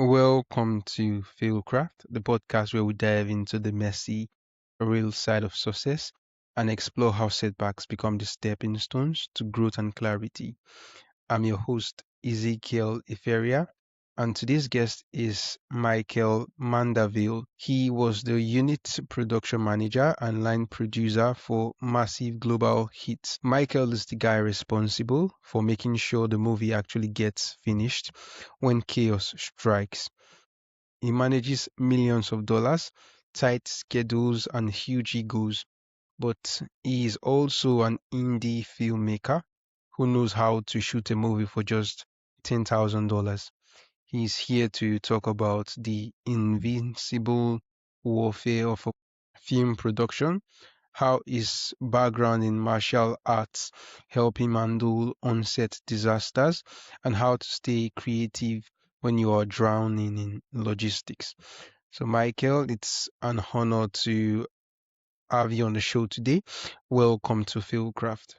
Welcome to FailCraft, the podcast where we dive into the messy, real side of success and explore how setbacks become the stepping stones to growth and clarity. I'm your host, Ezekiel Iferia, and today's guest is Michael Mandaville. He was the unit production manager and line producer for massive global hits. Michael is the guy responsible for making sure the movie actually gets finished when chaos strikes. He manages millions of dollars, tight schedules, and huge egos, but he is also an indie filmmaker who knows how to shoot a movie for just $10,000. He's here to talk about the invincible warfare of film production, how his background in martial arts help him handle on-set disasters, and how to stay creative when you are drowning in logistics. So, Michael, it's an honor to have you on the show today. Welcome to Filmcraft.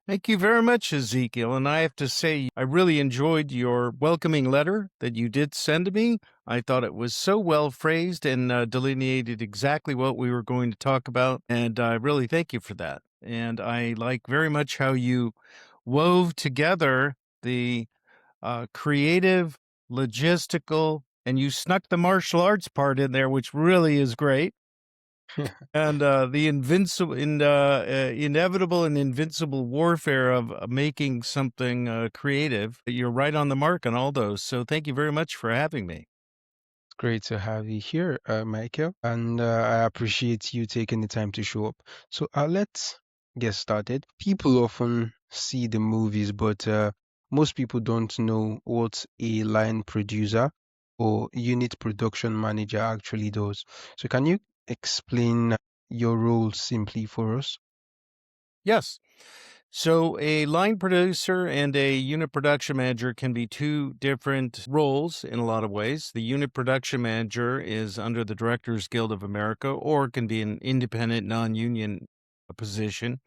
Thank you very much, Ezekiel. And I have to say, I really enjoyed your welcoming letter that you did send to me. I thought it was so well phrased and delineated exactly what we were going to talk about. And I really thank you for that. And I like very much how you wove together the creative, logistical, and you snuck the martial arts part in there, which really is great. And the inevitable and invincible warfare of making something creative. You're right on the mark on all those. So thank you very much for having me. Great to have you here, Michael, and I appreciate you taking the time to show up. So let's get started. People often see the movies, but most people don't know what a line producer or unit production manager actually does. So can you explain your role simply for us? Yes. So a line producer and a unit production manager can be two different roles in a lot of ways. The unit production manager is under the Directors Guild of America or can be an independent non-union position,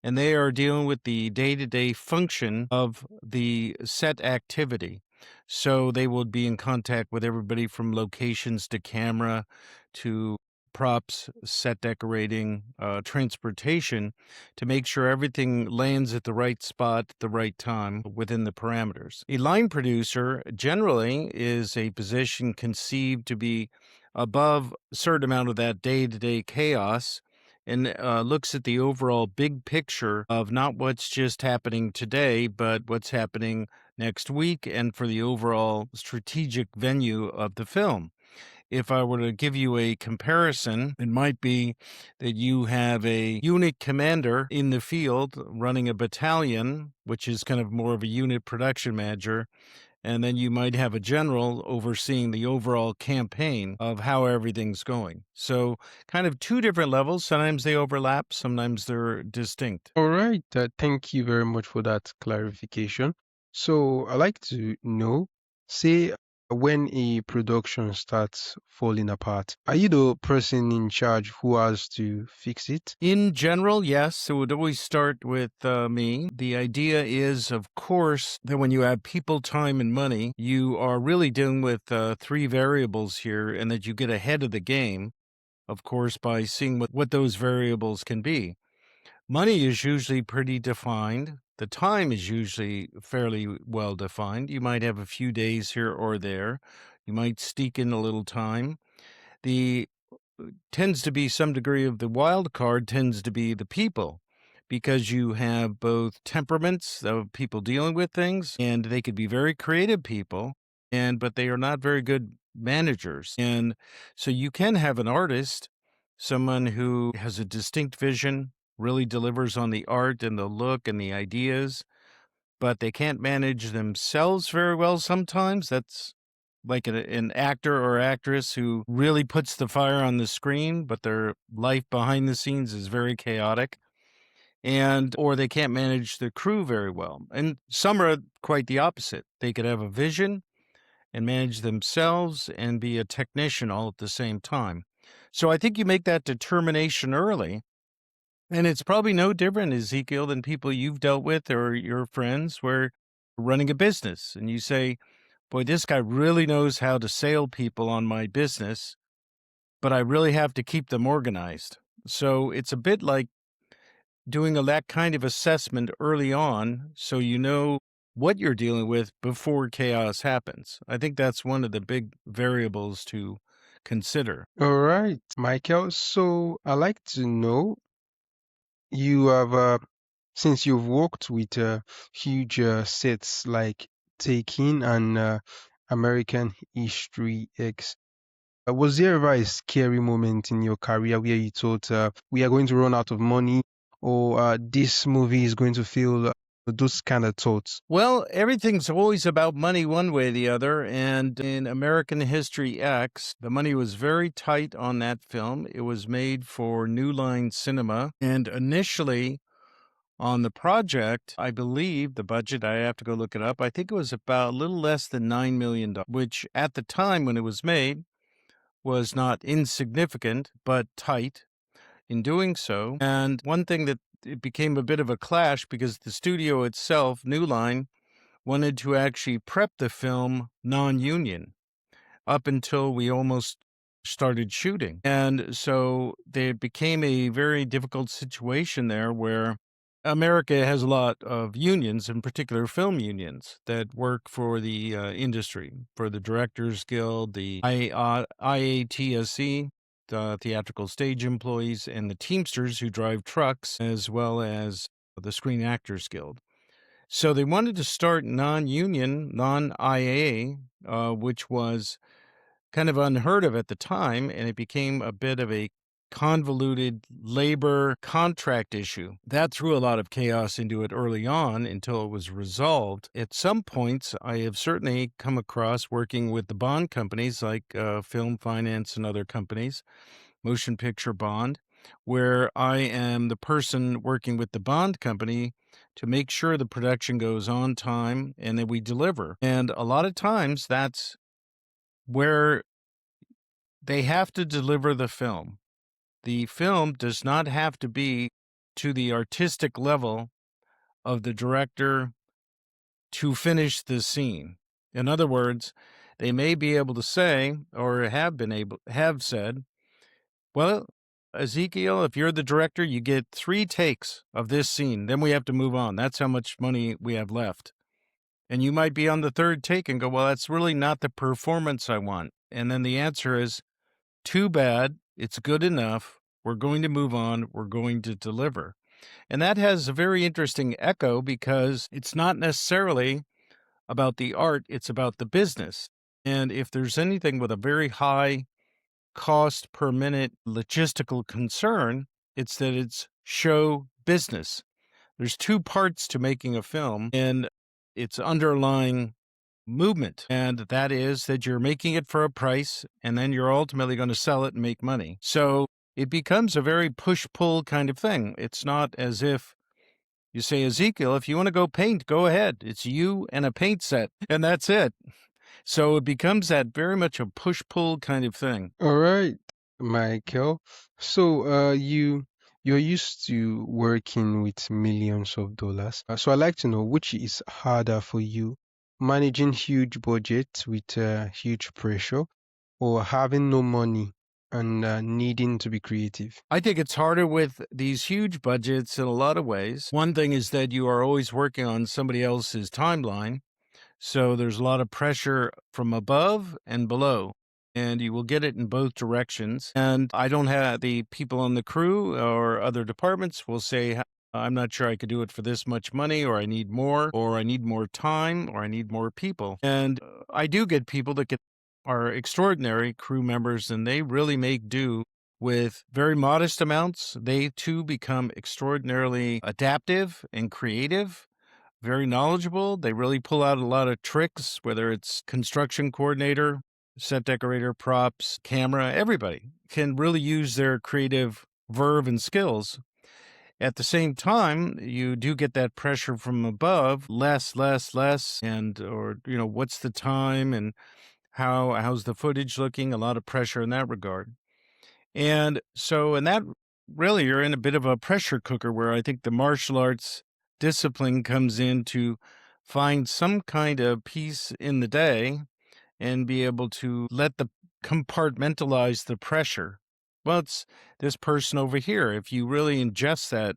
and they are dealing with the day-to-day function of the set activity. So they will be in contact with everybody from locations to camera to props, set decorating, transportation to make sure everything lands at the right spot at the right time within the parameters. A line producer generally is a position conceived to be above a certain amount of that day-to-day chaos and looks at the overall big picture of not what's just happening today, but what's happening next week and for the overall strategic venue of the film. If I were to give you a comparison, it might be that you have a unit commander in the field running a battalion, which is kind of more of a unit production manager, and then you might have a general overseeing the overall campaign of how everything's going. So, kind of two different levels. Sometimes they overlap, sometimes they're distinct. All right, thank you very much for that clarification. So I'd like to know, say, when a production starts falling apart, are you the person in charge who has to fix it? In general, yes, it would always start with me. The idea is, of course, that when you have people, time, and money, you are really dealing with three variables here, and that you get ahead of the game, of course, by seeing what those variables can be. Money is usually pretty defined. The time is usually fairly well defined. You might have a few days here or there. You might sneak in a little time. The tends to be some degree of the wild card tends to be the people because you have both temperaments of people dealing with things and they could be very creative people but they are not very good managers. And so you can have an artist, someone who has a distinct vision, really delivers on the art and the look and the ideas, but they can't manage themselves very well sometimes. That's like an actor or actress who really puts the fire on the screen, but their life behind the scenes is very chaotic. And or they can't manage the crew very well. And some are quite the opposite. They could have a vision and manage themselves and be a technician all at the same time. So I think you make that determination early. And it's probably no different, Ezekiel, than people you've dealt with or your friends where you're running a business and you say, boy, this guy really knows how to sail people on my business, but I really have to keep them organized. So it's a bit like doing that kind of assessment early on so you know what you're dealing with before chaos happens. I think that's one of the big variables to consider. All right, Michael. So I like to know you have since you've worked with huge sets like Taking and American History X. Was there ever a scary moment in your career where you thought we are going to run out of money or this movie is going to fail? Those kind of thoughts. Well, everything's always about money one way or the other. And in American History X, the money was very tight on that film. It was made for New Line Cinema. And initially on the project, I believe the budget, I have to go look it up, I think it was about a little less than $9 million, which at the time when it was made was not insignificant, but tight in doing so. And one thing that it became a bit of a clash because the studio itself, New Line, wanted to actually prep the film non-union up until we almost started shooting. And so there became a very difficult situation there where America has a lot of unions, in particular film unions, that work for the industry, for the Directors Guild, the IATSE, the Theatrical Stage Employees, and the Teamsters who drive trucks, as well as the Screen Actors Guild. So they wanted to start non-union, non-IA, which was kind of unheard of at the time, and it became a bit of a convoluted labor contract issue. That threw a lot of chaos into it early on until it was resolved. At some points, I have certainly come across working with the bond companies like Film Finance and other companies, Motion Picture Bond, where I am the person working with the bond company to make sure the production goes on time and that we deliver. And a lot of times that's where they have to deliver the film. The film does not have to be to the artistic level of the director to finish the scene. In other words, they may be able to say, or have said, well, Ezekiel, if you're the director, you get 3 takes of this scene. Then we have to move on. That's how much money we have left. And you might be on the 3rd take and go, well, that's really not the performance I want. And then the answer is, too bad. It's good enough. We're going to move on. We're going to deliver. And that has a very interesting echo because it's not necessarily about the art, it's about the business. And if there's anything with a very high cost per minute logistical concern, it's that it's show business. There's 2 parts to making a film, and its underlying movement, and that is that you're making it for a price, and then you're ultimately going to sell it and make money. So it becomes a very push-pull kind of thing. It's not as if you say, Ezekiel, if you want to go paint, go ahead. It's you and a paint set, and that's it. So it becomes that very much a push-pull kind of thing. All right, Michael. So you're used to working with millions of dollars. So I'd like to know which is harder for you, managing huge budgets with huge pressure, or having no money and needing to be creative. I think it's harder with these huge budgets in a lot of ways. One thing is that you are always working on somebody else's timeline. So there's a lot of pressure from above and below, and you will get it in both directions. And I don't have the people on the crew or other departments will say, I'm not sure I could do it for this much money, or I need more time, or I need more people. And I do get people that are extraordinary crew members, and they really make do with very modest amounts. They too become extraordinarily adaptive and creative, very knowledgeable. They really pull out a lot of tricks, whether it's construction coordinator, set decorator, props, camera, everybody can really use their creative verve and skills. At the same time, you do get that pressure from above, less, and, or, what's the time and how's the footage looking? A lot of pressure in that regard. And so, in that, really, you're in a bit of a pressure cooker where I think the martial arts discipline comes in to find some kind of peace in the day and be able to let the compartmentalize the pressure. Well, it's this person over here. If you really ingest that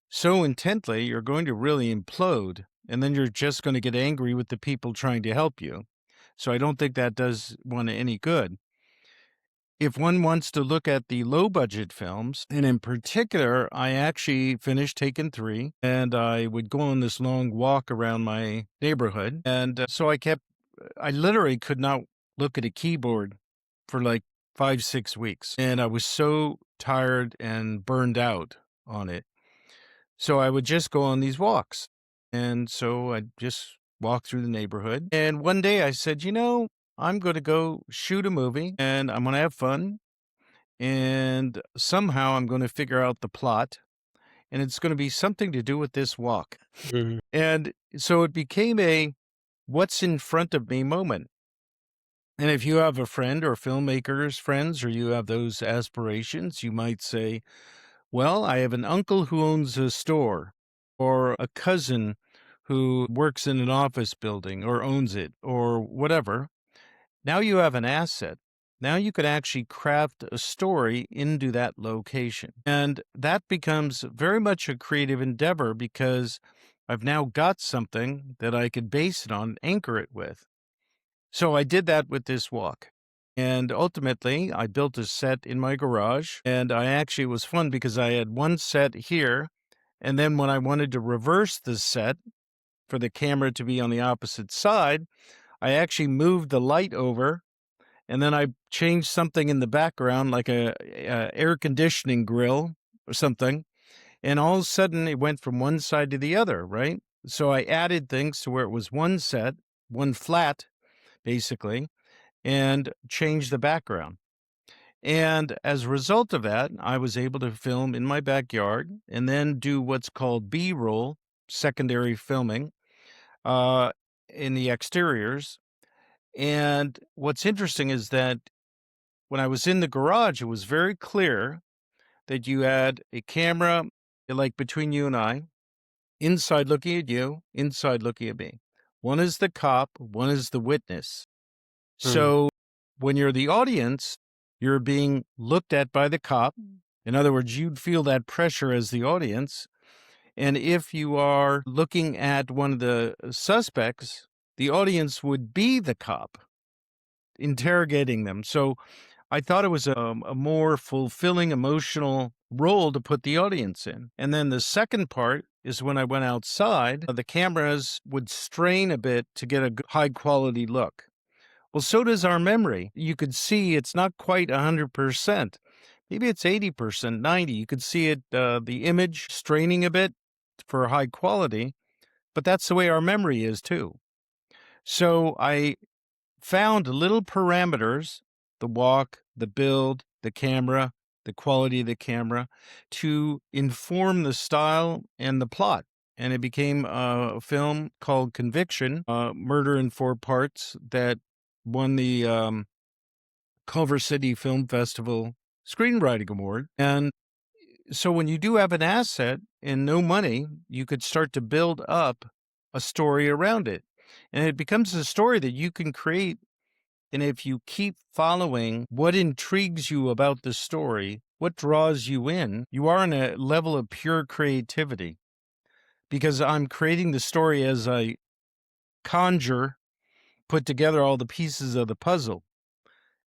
so intently, you're going to really implode. And then you're just going to get angry with the people trying to help you. So I don't think that does one any good. If one wants to look at the low budget films, and in particular, I actually finished Taken 3, and I would go on this long walk around my neighborhood. And so I literally could not look at a keyboard for like 5, 6 weeks. And I was so tired and burned out on it. So I would just go on these walks. And so I'd just walk through the neighborhood. And one day I said, I'm going to go shoot a movie and I'm going to have fun. And somehow I'm going to figure out the plot. And it's going to be something to do with this walk. Mhm. And so it became a what's in front of me moment. And if you have a friend or filmmakers friends, or you have those aspirations, you might say, well, I have an uncle who owns a store, or a cousin who works in an office building or owns it, or whatever. Now you have an asset. Now you could actually craft a story into that location. And that becomes very much a creative endeavor because I've now got something that I could base it on, anchor it with. So I did that with this walk. And ultimately, I built a set in my garage. And it was fun because I had one set here. And then when I wanted to reverse the set for the camera to be on the opposite side, I actually moved the light over. And then I changed something in the background, like a air conditioning grill or something. And all of a sudden, it went from one side to the other, right? So I added things to where it was one set, one flat, basically, and changed the background. And as a result of that, I was able to film in my backyard and then do what's called B-roll, secondary filming, uh, in the exteriors. And what's interesting is that when I was in the garage, it was very clear that you had a camera, like between you and I, inside looking at you, inside looking at me. One is the cop, one is the witness. Mm. So when you're the audience, you're being looked at by the cop. In other words, you'd feel that pressure as the audience. And if you are looking at one of the suspects, the audience would be the cop interrogating them. So I thought it was a more fulfilling emotional role to put the audience in. And then the second part is when I went outside, the cameras would strain a bit to get a high quality look. Well, so does our memory. You could see it's not quite 100%. Maybe it's 80%, 90. You could see it, the image straining a bit for high quality, but that's the way our memory is too. So I found little parameters, the walk, the build, the camera, the quality of the camera, to inform the style and the plot. And it became a film called Conviction, Murder in Four Parts, that won the Culver City Film Festival Screenwriting Award. And so when you do have an asset and no money, you could start to build up a story around it. And it becomes a story that you can create. And if you keep following what intrigues you about the story, what draws you in, you are in a level of pure creativity because I'm creating the story as I conjure, put together all the pieces of the puzzle.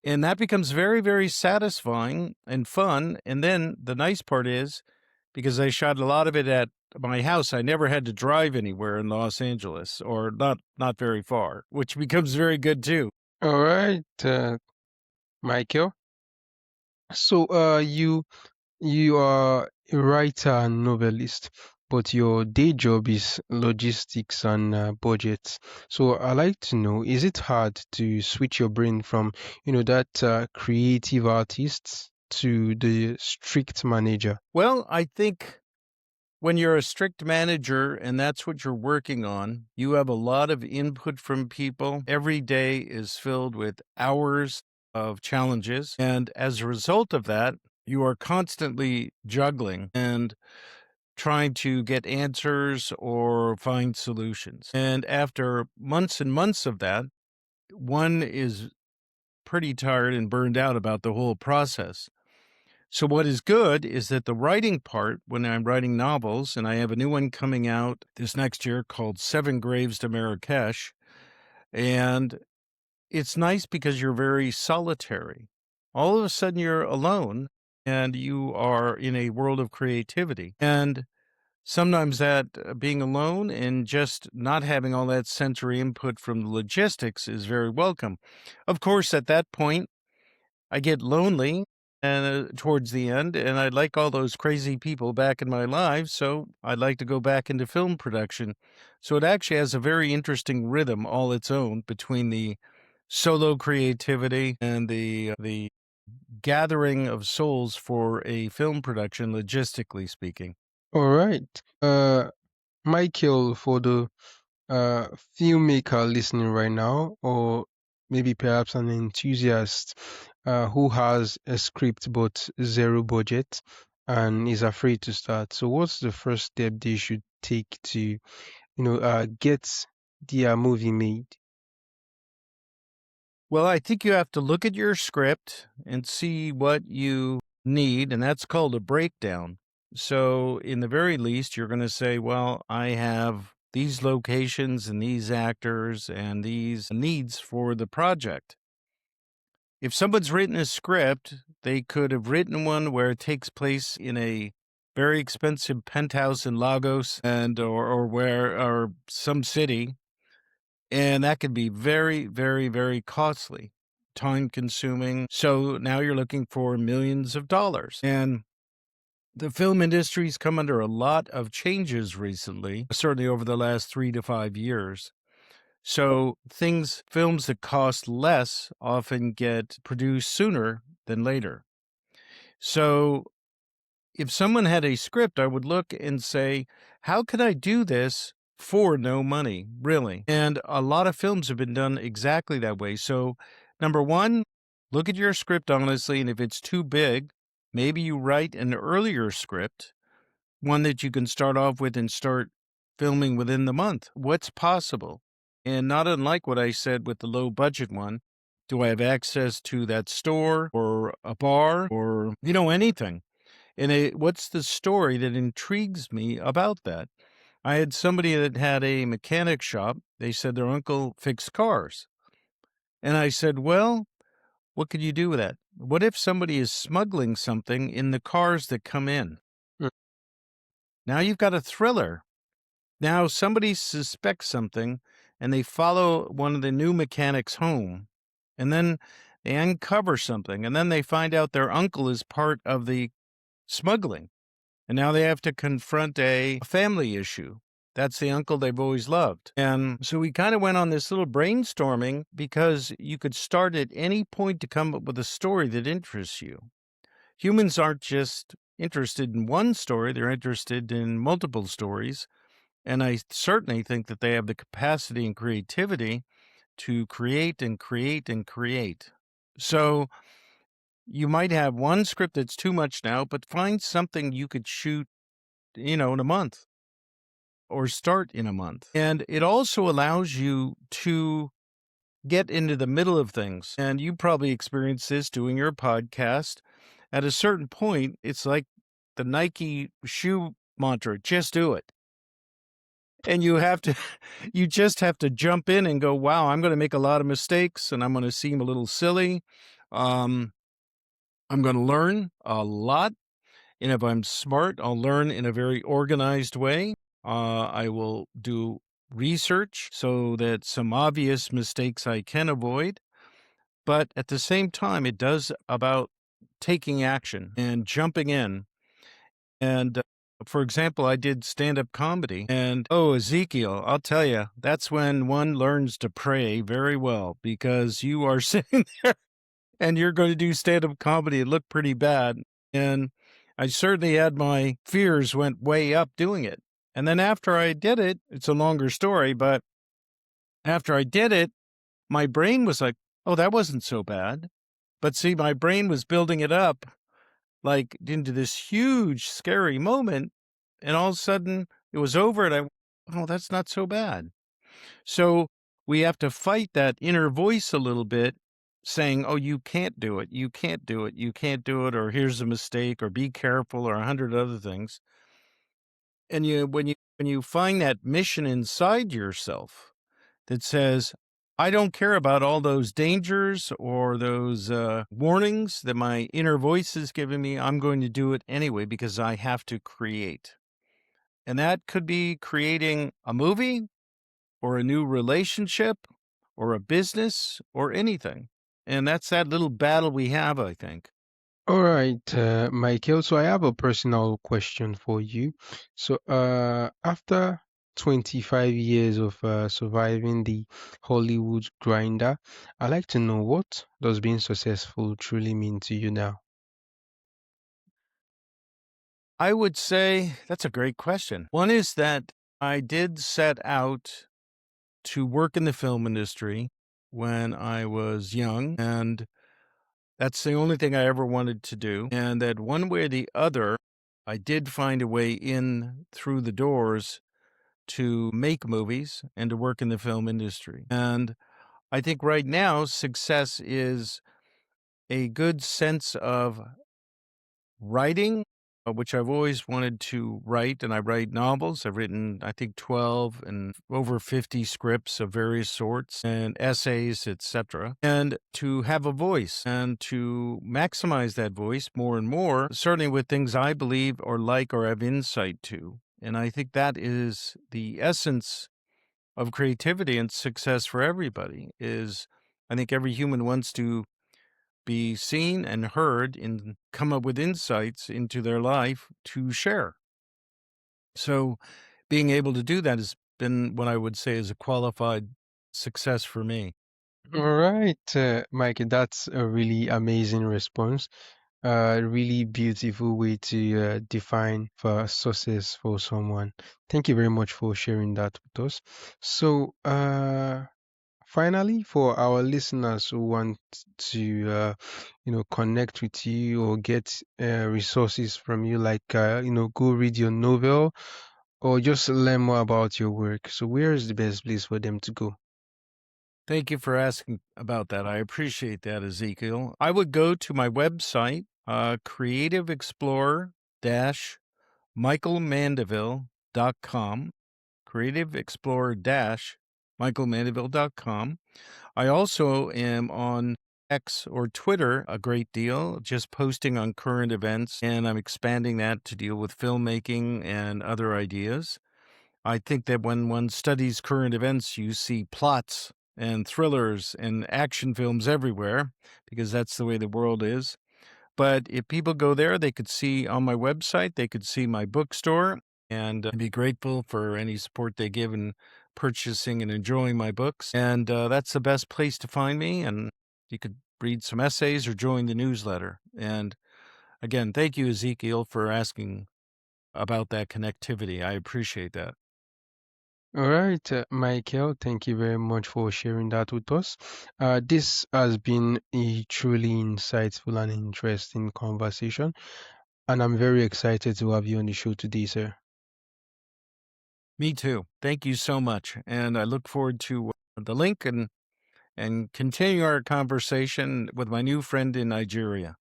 And that becomes very, very satisfying and fun. And then the nice part is, because I shot a lot of it at my house, I never had to drive anywhere in Los Angeles, or not very far, which becomes very good too. All right, Michael. So, you are a writer and novelist, but your day job is logistics and budgets. So, I like to know, is it hard to switch your brain from, that creative artist to the strict manager? Well, I think when you're a strict manager and that's what you're working on, you have a lot of input from people. Every day is filled with hours of challenges. And as a result of that, you are constantly juggling. And trying to get answers or find solutions. And after months and months of that, one is pretty tired and burned out about the whole process. So, what is good is that the writing part, when I'm writing novels, and I have a new one coming out this next year called Seven Graves to Marrakesh, and it's nice because you're very solitary. All of a sudden, you're alone and you are in a world of creativity. And sometimes that being alone and just not having all that sensory input from the logistics is very welcome. Of course, at that point, I get lonely and towards the end, and I like all those crazy people back in my life, so I'd like to go back into film production. So it actually has a very interesting rhythm all its own between the solo creativity and the gathering of souls for a film production, logistically speaking. All right. Michael, for the uh, filmmaker listening right now, or maybe perhaps an enthusiast who has a script but zero budget and is afraid to start. So, what's the first step they should take to, get their movie made? Well, I think you have to look at your script and see what you need, and that's called a breakdown. So, in the very least, you're going to say, well, I have these locations and these actors and these needs for the project. If someone's written a script, they could have written one where it takes place in a very expensive penthouse in Lagos and or where or some city, and that could be very, very, very costly, time consuming. So now you're looking for millions of dollars. And the film industry's come under a lot of changes recently, certainly over the last 3 to 5 years. So films that cost less often get produced sooner than later. So if someone had a script, I would look and say, how could I do this for no money, really? And a lot of films have been done exactly that way. So, number one, look at your script honestly. And if it's too big, maybe you write an earlier script, one that you can start off with and start filming within the month. What's possible? And not unlike what I said with the low budget one, do I have access to that store or a bar or, anything? And what's the story that intrigues me about that? I had somebody that had a mechanic shop. They said their uncle fixed cars. And I said, well, what could you do with that? What if somebody is smuggling something in the cars that come in? Mm. Now you've got a thriller. Now somebody suspects something and they follow one of the new mechanics home. And then they uncover something. And then they find out their uncle is part of the smuggling. And now they have to confront a family issue. That's the uncle they've always loved. And so we kind of went on this little brainstorming because you could start at any point to come up with a story that interests you. Humans aren't just interested in one story, they're interested in multiple stories. And I certainly think that they have the capacity and creativity to create and create and create. So you might have one script that's too much now, but find something you could shoot, in a month or start in a month. And it also allows you to get into the middle of things. And you probably experienced this doing your podcast. At a certain point, it's like the Nike shoe mantra, just do it. And you just have to jump in and go, wow, I'm going to make a lot of mistakes and I'm going to seem a little silly. I'm going to learn a lot. And if I'm smart, I'll learn in a very organized way. I will do research so that some obvious mistakes I can avoid. But at the same time, it does about taking action and jumping in. And for example, I did stand-up comedy. And Ezekiel, I'll tell you, that's when one learns to pray very well because you are sitting there and you're going to do stand-up comedy and look pretty bad. And I certainly had my fears went way up doing it. And then after I did it, it's a longer story, but after I did it, my brain was like, oh, that wasn't so bad. But see, my brain was building it up like into this huge, scary moment. And all of a sudden it was over and oh, that's not so bad. So we have to fight that inner voice a little bit saying, oh, you can't do it. You can't do it. You can't do it. Or here's a mistake or be careful or 100 other things. And when you find that mission inside yourself that says, I don't care about all those dangers or those warnings that my inner voice is giving me. I'm going to do it anyway because I have to create. And that could be creating a movie or a new relationship or a business or anything. And that's that little battle we have, I think. All right, Michael. So I have a personal question for you. So, after 25 years of surviving the Hollywood grinder, I'd like to know, what does being successful truly mean to you now? I would say that's a great question. One is that I did set out to work in the film industry when I was young, and that's the only thing I ever wanted to do. And that one way or the other, I did find a way in through the doors to make movies and to work in the film industry. And I think right now, success is a good sense of writing, which I've always wanted to write, and I write novels. I've written, I think, 12 and over 50 scripts of various sorts and essays, etc. And to have a voice and to maximize that voice more and more, certainly with things I believe or like or have insight to. And I think that is the essence of creativity and success for everybody is I think every human wants to be seen and heard and come up with insights into their life to share. So being able to do that has been what I would say is a qualified success for me. All right, Mike, that's a really amazing response. Really beautiful way to define for success for someone. Thank you very much for sharing that with us. So, finally, for our listeners who want to, connect with you or get resources from you, like, go read your novel or just learn more about your work. So, where is the best place for them to go? Thank you for asking about that. I appreciate that, Ezekiel. I would go to my website, Creative Explorer michaelmandaville.com, Creative Explorer michaelmandaville.com. I also am on X or Twitter a great deal, just posting on current events, and I'm expanding that to deal with filmmaking and other ideas. I think that when one studies current events, you see plots and thrillers and action films everywhere because that's the way the world is. But if people go there, they could see on my website, they could see my bookstore and be grateful for any support they give in purchasing and enjoying my books. And that's the best place to find me. And you could read some essays or join the newsletter. And again, thank you, Ezekiel, for asking about that connectivity. I appreciate that. All right, Michael, thank you very much for sharing that with us. This has been a truly insightful and interesting conversation, and I'm very excited to have you on the show today, sir. Me too. Thank you so much. And I look forward to the link and continue our conversation with my new friend in Nigeria.